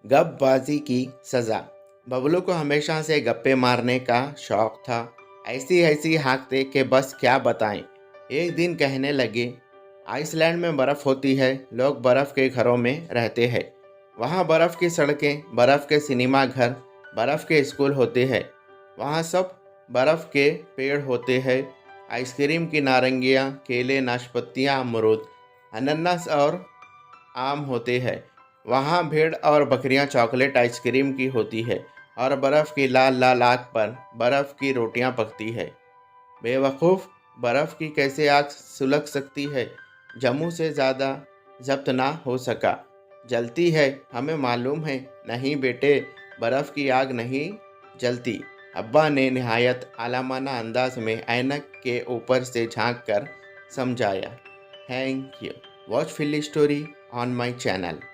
गपबाजी की सज़ा। बबलू को हमेशा से गप्पे मारने का शौक था। ऐसी ऐसी हाँकते कि बस क्या बताएं। एक दिन कहने लगे, आइसलैंड में बर्फ़ होती है, लोग बर्फ़ के घरों में रहते हैं। वहाँ बर्फ़ की सड़कें, बर्फ़ के सिनेमा घर, बर्फ़ के स्कूल होते हैं। वहाँ सब बर्फ़ के पेड़ होते हैं। आइसक्रीम की नारंगियाँ, केले, नाशपातियाँ, अमरूद, अनानास और आम होते हैं। वहाँ भेड़ और बकरियाँ चॉकलेट आइसक्रीम की होती है और बर्फ़ की लाल लाल आग पर बर्फ़ की रोटियाँ पकती है। बेवकूफ़, बर्फ़ की कैसे आग सुलग सकती है? जम्मू से ज़्यादा जब्त ना हो सका। जलती है, हमें मालूम है। नहीं बेटे, बर्फ़ की आग नहीं जलती। अब्बा ने निहायत आलमाना अंदाज में ऐनक के ऊपर से झांक कर समझाया। Thank you. Watch full story on my channel.